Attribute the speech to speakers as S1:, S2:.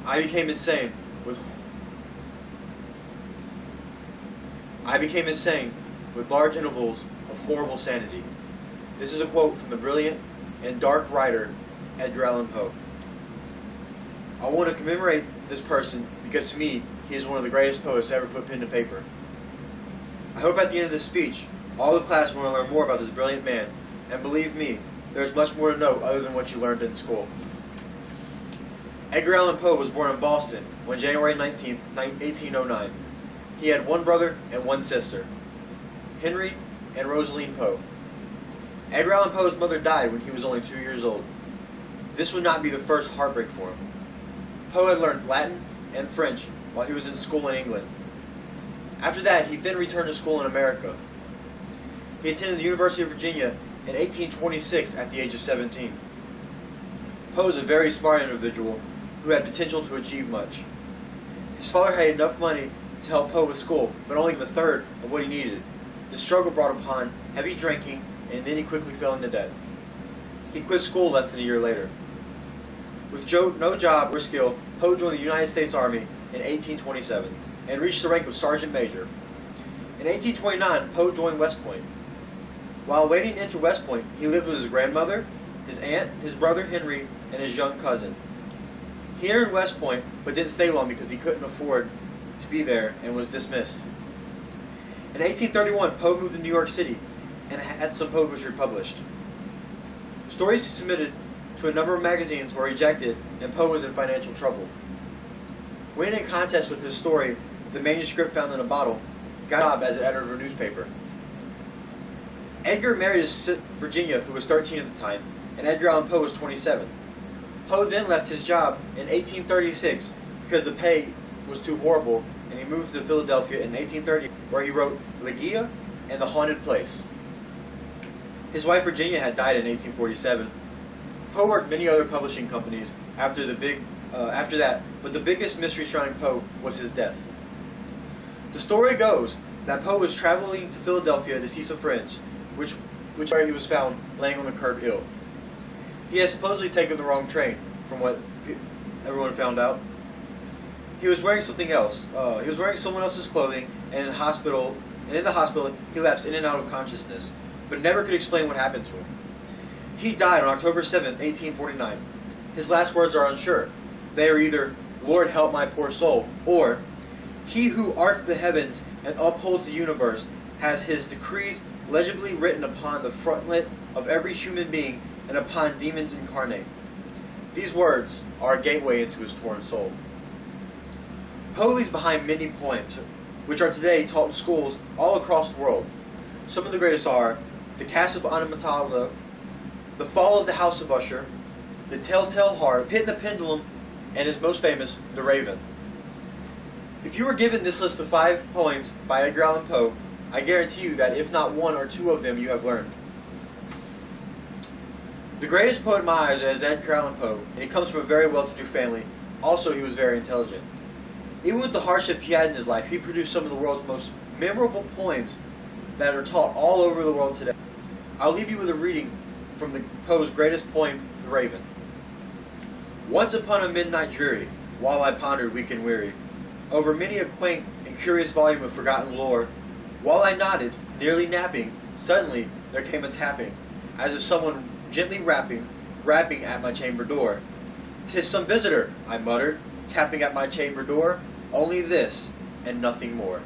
S1: I became insane with I became insane with large intervals of horrible sanity. This is a quote from the brilliant and dark writer Edgar Allan Poe. I want to commemorate this person because to me, he is one of the greatest poets to ever put pen to paper. I hope at the end of this speech, all the class will learn more about this brilliant man, and believe me, there is much more to know other than what you learned in school. Edgar Allan Poe was born in Boston on January 19, 1809. He had one brother and one sister, Henry and Rosaline Poe. Edgar Allan Poe's mother died when he was only 2 years old. This would not be the first heartbreak for him. Poe had learned Latin and French while he was in school in England. After that, he then returned to school in America. He attended the University of Virginia in 1826 at the age of 17. Poe is a very smart individual who had potential to achieve much. His father had enough money to help Poe with school, but only a third of what he needed. The struggle brought upon heavy drinking, and then he quickly fell into debt. He quit school less than a year later. With no job or skill, Poe joined the United States Army in 1827 and reached the rank of Sergeant Major. In 1829, Poe joined West Point. While waiting to enter West Point, he lived with his grandmother, his aunt, his brother Henry, and his young cousin. He entered West Point, but didn't stay long because he couldn't afford to be there and was dismissed. In 1831, Poe moved to New York City and had some poetry published. Stories he submitted to a number of magazines were rejected, and Poe was in financial trouble. Winning a contest with his story, The Manuscript Found in a Bottle, got a job as an editor of a newspaper. Edgar married his sister Virginia, who was 13 at the time, and Edgar Allan Poe was 27. Poe then left his job in 1836 because the pay was too horrible, and he moved to Philadelphia in 1830, where he wrote Ligeia and The Haunted Place. His wife Virginia had died in 1847. Poe worked many other publishing companies after that, but the biggest mystery surrounding Poe was his death. The story goes that Poe was traveling to Philadelphia to see some friends, which where he was found laying on the curb ill. He had supposedly taken the wrong train, from what everyone found out. He was wearing something else. He was wearing someone else's clothing, and in the hospital, he lapsed in and out of consciousness, but never could explain what happened to him. He died on October 7th, 1849. His last words are unsure. They are either, "Lord help my poor soul," or, "He who art the heavens and upholds the universe has his decrees legibly written upon the frontlet of every human being and upon demons incarnate." These words are a gateway into his torn soul. Poe leaves behind many poems, which are today taught in schools all across the world. Some of the greatest are The Cask of Amontillado, The Fall of the House of Usher, The Telltale Heart, Pit and the Pendulum, and his most famous, The Raven. If you were given this list of 5 poems by Edgar Allan Poe, I guarantee you that if not 1 or 2 of them you have learned. The greatest poet in my eyes is Edgar Allan Poe, and he comes from a very well-to-do family. Also, he was very intelligent. Even with the hardship he had in his life, he produced some of the world's most memorable poems that are taught all over the world today. I'll leave you with a reading from Poe's greatest poem, The Raven. Once upon a midnight dreary, while I pondered weak and weary, over many a quaint and curious volume of forgotten lore, while I nodded, nearly napping, suddenly there came a tapping, as of someone gently rapping at my chamber door. "'Tis some visitor," I muttered, tapping at my chamber door, "only this, and nothing more."